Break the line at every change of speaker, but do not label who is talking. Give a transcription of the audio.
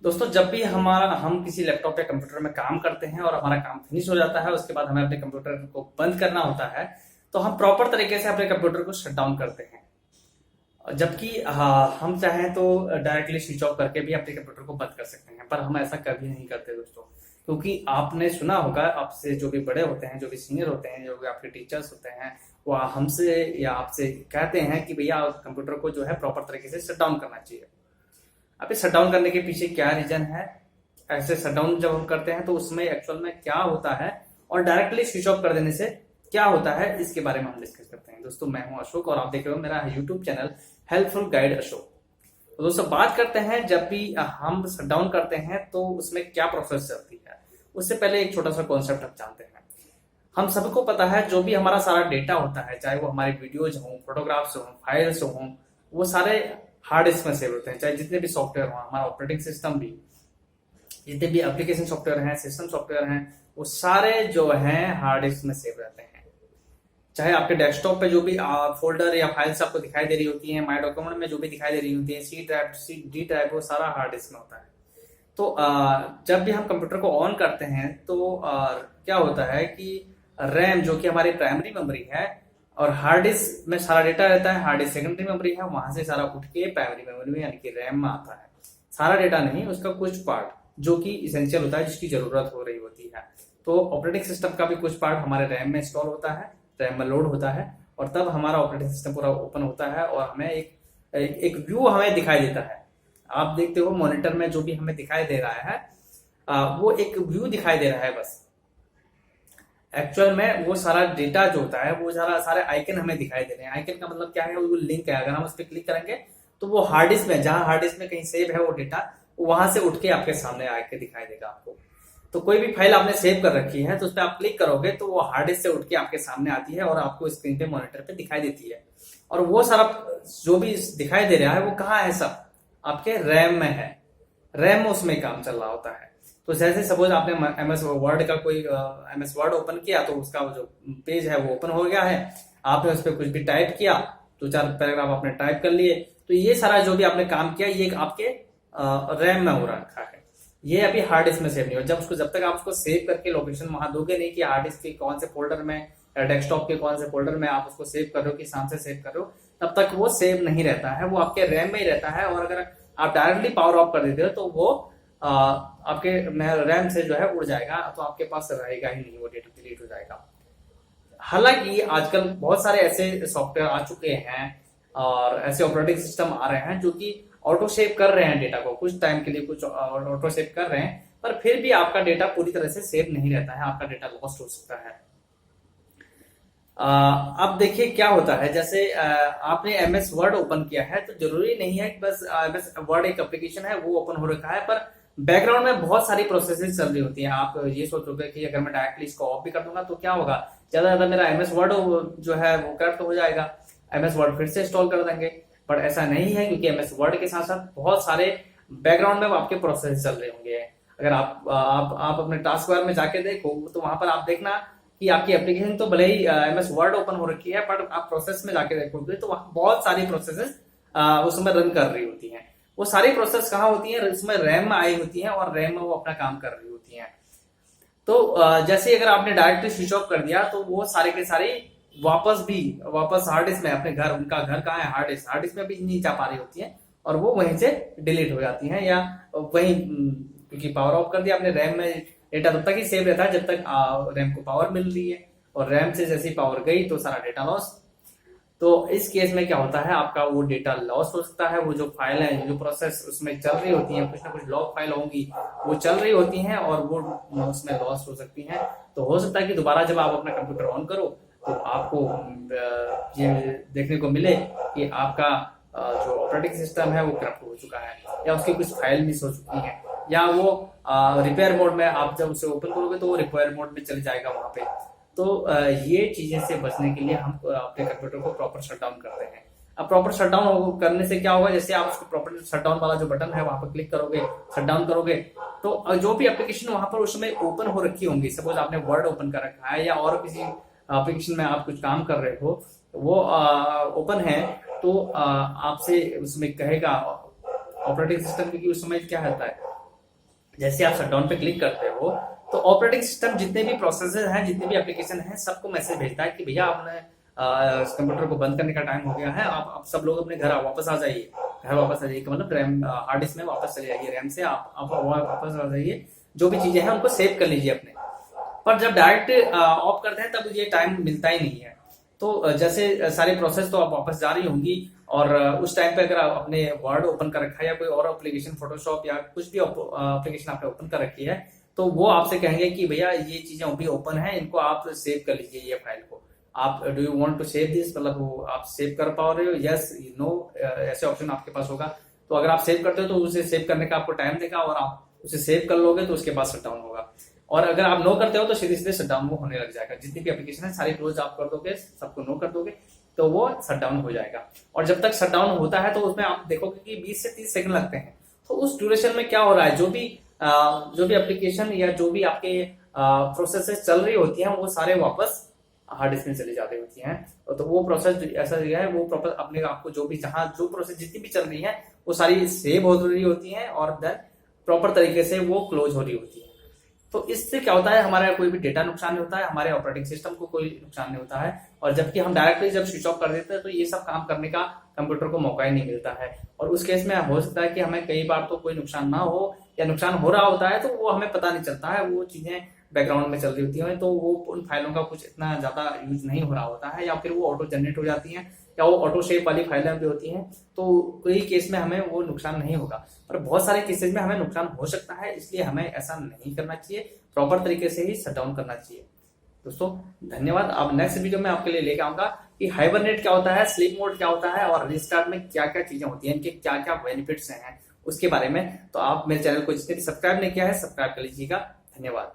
दोस्तों, जब भी हम किसी लैपटॉप या कंप्यूटर में काम करते हैं और हमारा काम फिनिश हो जाता है, उसके बाद हमें अपने कंप्यूटर को बंद करना होता है, तो हम प्रॉपर तरीके से अपने कंप्यूटर को शट डाउन करते हैं। जबकि हम चाहें तो डायरेक्टली स्विच ऑफ करके भी अपने कंप्यूटर को बंद कर सकते हैं, पर हम ऐसा कभी नहीं करते दोस्तों। क्योंकि आपने सुना होगा, आपसे जो भी बड़े होते हैं, जो भी सीनियर होते हैं, जो भी आपके टीचर्स होते हैं, वो हमसे या आपसे कहते हैं कि भैया कंप्यूटर को जो है प्रॉपर तरीके से शट डाउन करना चाहिए। अब इस शटडाउन करने के पीछे क्या रीजन है, ऐसे शटडाउन जब हम करते हैं तो उसमें एक्चुअल में क्या होता है, और डायरेक्टली स्विच ऑफ कर देने से क्या होता है, इसके बारे में हम डिस्कस करते हैं। दोस्तों, मैं हूं अशोक और आप देख रहे हो मेरा YouTube channel helpful guide Ashok. तो दोस्तों, बात करते हैं जब भी हम शटडाउन करते हैं तो उसमें क्या प्रोसेस चलती है। उससे पहले एक छोटा सा कॉन्सेप्ट हम जानते हैं। हम सबको पता है, जो भी हमारा सारा डेटा होता है, चाहे वो हमारे वीडियोज हों, फोटोग्राफ्स हों, फाइल्स हों, वो सारे हार्ड डिस्क में सेव होते हैं। चाहे जितने भी सॉफ्टवेयर हो, हमारा ऑपरेटिंग सिस्टम भी, जितने भी एप्लीकेशन सॉफ्टवेयर हैं, सिस्टम सॉफ्टवेयर हैं, वो सारे जो हैं हार्ड डिस्क में सेव रहते हैं। चाहे आपके डेस्कटॉप पे जो भी फोल्डर या फाइल्स आपको दिखाई दे रही होती हैं, माई डॉक्यूमेंट में जो भी दिखाई दे रही होती है, सी ड्राइव, डी ड्राइव, वो सारा हार्ड डिस्क में होता है। तो जब भी हम कंप्यूटर को ऑन करते हैं तो क्या होता है कि रैम, जो कि हमारी प्राइमरी मेमोरी है, और हार्ड डिस्क में सारा डेटा रहता है। हार्ड डिस्क सेकेंडरी मेमोरी है, वहां से सारा उठ के प्राइमरी मेमोरी में यानी कि रैम में आता है। सारा डेटा नहीं, उसका कुछ पार्ट जो कि इसेंशियल होता है, जिसकी जरूरत हो रही होती है। तो ऑपरेटिंग सिस्टम का भी कुछ पार्ट हमारे रैम में इंस्टॉल होता है, रैम में लोड होता है, और तब हमारा ऑपरेटिंग सिस्टम पूरा ओपन होता है और हमें एक व्यू हमें दिखाई देता है। आप देखते हो मॉनिटर में जो भी हमें दिखाई दे रहा है, वो एक व्यू दिखाई दे रहा है बस। एक्चुअल में वो सारा डेटा जो होता है, वो सारे आइकन हमें दिखाई दे रहे हैं। आइकन का मतलब क्या है, वो लिंक है। अगर हम उस पर क्लिक करेंगे तो वो हार्ड डिस्क में, जहां हार्ड डिस्क में कहीं सेव है वो डेटा, वहां से उठ के आपके सामने आके दिखाई देगा आपको। तो कोई भी फाइल आपने सेव कर रखी है तो उस पर आप क्लिक करोगे तो वो हार्ड डिस्क से उठ के आपके सामने आती है और आपको स्क्रीन पे, मॉनिटर पे दिखाई देती है। और वो सारा जो भी दिखाई दे रहा है वो कहाँ है, सब आपके रैम में है। रैम में उसमें काम चल रहा होता है। तो जैसे सपोज आपने एमएस वर्ड का कोई एमएस वर्ड ओपन किया, तो उसका जो पेज है वो ओपन हो गया है। आपने उस पर कुछ भी टाइप किया, दो चार पैराग्राफ आपने टाइप कर लिए, तो ये सारा जो भी आपने काम किया, ये आपके रैम में हो रखा है। ये अभी हार्ड डिस्क में सेव नहीं हो। जब तक आप उसको सेव करके लोकेशन वहां दोगे नहीं कि हार्ड डिस्क के कौन से फोल्डर में या डेस्कटॉप के कौन से फोल्डर में आप उसको सेव कर रहे हो, किस नाम से सेव कर रहे हो, तब तक वो सेव नहीं रहता है। वो आपके रैम में ही रहता है। और अगर आप डायरेक्टली पावर ऑफ कर देते हो तो वो आपके रैम से जो है उड़ जाएगा, तो आपके पास रहेगा ही नहीं, वो डेटा डिलीट हो जाएगा। हालांकि आजकल बहुत सारे ऐसे सॉफ्टवेयर आ चुके हैं और ऐसे ऑपरेटिंग सिस्टम आ रहे हैं जो कि ऑटो सेव कर रहे हैं डेटा को, कुछ टाइम के लिए कुछ ऑटो सेव कर रहे हैं, पर फिर भी आपका डेटा पूरी तरह से सेव नहीं रहता है, आपका डेटा लॉस्ट हो सकता है। अब देखिए क्या होता है। जैसे आपने एमएस वर्ड ओपन किया है तो जरूरी नहीं है कि बस एमएस वर्ड एक एप्लीकेशन है वो ओपन हो रखा है, पर बैकग्राउंड में बहुत सारी प्रोसेसेस चल रही होती हैं। आप ये सोचोगे कि अगर मैं डायरेक्टली इसको ऑफ भी कर दूंगा तो क्या होगा, ज्यादा ज्यादा मेरा एमएस वर्ड जो है वो करप्ट हो जाएगा, एमएस वर्ड फिर से इंस्टॉल कर देंगे। पर ऐसा नहीं है, क्योंकि एमएस वर्ड के साथ साथ बहुत सारे बैकग्राउंड में आपके प्रोसेस चल रहे होंगे। अगर आप अपने टास्क बार में जाके देखो तो वहां पर आप देखना कि आपकी एप्लीकेशन तो भले ही एमएस वर्ड ओपन हो रखी है, बट आप प्रोसेस में जाके देखोगे तो वहां बहुत सारी प्रोसेसेस उसमें रन कर रही होती हैं। वो सारी प्रोसेस कहाँ होती हैं, उसमें रैम में आई होती हैं और रैम में वो अपना काम कर रही होती हैं। तो जैसे अगर आपने डायरेक्टली स्विच ऑफ कर दिया तो वो सारे के सारे वापस हार्ड डिस्क में, अपने घर, उनका घर कहाँ है, हार्ड डिस्क में भी नहीं जा पा रही होती है, और वो वहीं से डिलीट हो जाती हैं। या वहीं क्योंकि पावर ऑफ कर दिया आपने, रैम में डेटा तब तक ही सेव रहता है जब तक रैम को पावर मिल रही है, और रैम से जैसे ही पावर गई तो सारा डेटा लॉस। तो इस केस में क्या होता है, आपका वो डेटा लॉस हो सकता है। वो जो फाइल है, जो प्रोसेस उसमें चल रही होती है, कुछ ना कुछ लॉग फाइल होंगी वो चल रही होती हैं और वो उसमें लॉस हो सकती हैं। तो हो सकता है कि दोबारा जब आप अपना कंप्यूटर ऑन करो तो आपको ये देखने को मिले कि आपका जो ऑपरेटिंग सिस्टम है वो करप्ट हो चुका है, या उसकी कुछ फाइल मिस हो चुकी है, या वो रिपेयर मोड में, आप जब उसे ओपन करोगे तो वो रिपेयर मोड में चले जाएगा वहां पे। तो ये चीजें से बचने के लिए हम अपने कंप्यूटर को प्रॉपर शट डाउन करते हैं। अब प्रॉपर शट डाउन करने से क्या होगा, जैसे आप उसको प्रॉपर शट डाउन वाला जो बटन है वहां पर क्लिक करोगे, शट डाउन करोगे, तो जो भी एप्लीकेशन वहां पर उसमें ओपन हो रखी होंगी, सपोज आपने वर्ड ओपन कर रखा है या और किसी एप्लीकेशन में आप कुछ काम कर रहे हो, वो ओपन है, तो आपसे उसमें कहेगा ऑपरेटिंग सिस्टम, क्योंकि उस समय क्या रहता है, जैसे आप शटडाउन पे क्लिक करते हो तो ऑपरेटिंग सिस्टम जितने भी प्रोसेसर हैं, जितने भी एप्लीकेशन हैं, सबको मैसेज भेजता है कि भैया आपने कंप्यूटर को बंद करने का टाइम हो गया है, आप सब लोग अपने घर वापस आ जाइए। घर वापस आ जाइए मतलब रैम हार्ड डिस्क में वापस चले जाइए, रैम से आप वापस आ जाइए, जो भी चीजें हैं उनको सेव कर लीजिए अपने। पर जब डायरेक्ट ऑफ करते हैं तब ये टाइम मिलता ही नहीं है। तो जैसे सारे प्रोसेस तो आप वापस जा रही होंगी, और उस टाइम पे अगर आप अपने वर्ड ओपन कर रखा है या कोई और एप्लीकेशन, फोटोशॉप या कुछ भी एप्लीकेशन आपने ओपन कर रखी है, तो वो आपसे कहेंगे कि भैया ये चीजें अभी ओपन है, इनको आप सेव कर लीजिए ये फाइल को। आप do you want to save this, मतलब वो आप सेव कर पा रहे हो, यस नो, ऐसे ऑप्शन आपके पास होगा। तो अगर आप सेव करते हो तो उसे सेव करने का आपको टाइम देगा, और आप उसे सेव कर लोगे तो उसके बाद शटडाउन होगा। और अगर आप नो करते हो तो सीधे सीधे शटडाउन वो होने लग जाएगा। जितनी भी एप्लीकेशन है सारी क्लोज आप कर दोगे, सबको नो कर दोगे, तो वो शटडाउन हो जाएगा। और जब तक शटडाउन होता है तो उसमें आप देखोगे कि 20 से 30 सेकंड लगते हैं। तो उस ड्यूरेशन में क्या हो रहा है, जो भी एप्लीकेशन या जो भी आपके प्रोसेस चल रही होती हैं, वो सारे वापस हार्ड डिस्क में चली जाती होती हैं। तो वो प्रोसेस ऐसा है, वो प्रॉपर अपने आपको जो भी जहां जो प्रोसेस जितनी भी चल रही है वो सारी सेव हो रही होती है, और देन प्रॉपर तरीके से वो क्लोज हो रही होती है। तो इससे क्या होता है, हमारा कोई भी डेटा नुकसान नहीं होता है, हमारे ऑपरेटिंग सिस्टम को कोई नुकसान नहीं होता है। और जबकि हम डायरेक्टली जब स्विच ऑफ कर देते हैं तो ये सब काम करने का कंप्यूटर को मौका ही नहीं मिलता है। और उस केस में हो सकता है कि हमें कई बार तो कोई नुकसान ना हो, या नुकसान हो रहा होता है तो वो हमें पता नहीं चलता है, वो चीजें बैकग्राउंड में चल रही होती हैं, तो वो उन फाइलों का कुछ इतना ज्यादा यूज नहीं हो रहा होता है, या फिर वो ऑटो जनरेट हो जाती हैं, या वो ऑटो शेप वाली फाइलें भी होती हैं। तो कोई केस में हमें वो नुकसान नहीं होगा, पर बहुत सारे केसेस में हमें नुकसान हो सकता है, इसलिए हमें ऐसा नहीं करना चाहिए, प्रॉपर तरीके से ही शटडाउन करना चाहिए। दोस्तों धन्यवाद। अब नेक्स्ट वीडियो में आपके लिए लेके आऊंगा कि हाइबरनेट क्या होता है, स्लीप मोड क्या होता है, और रिस्टार्ट में क्या क्या चीजें होती हैं, इनके क्या क्या बेनिफिट्स हैं उसके बारे में। तो आप मेरे चैनल को जिसने भी सब्सक्राइब नहीं किया है, सब्सक्राइब कर लीजिएगा। धन्यवाद।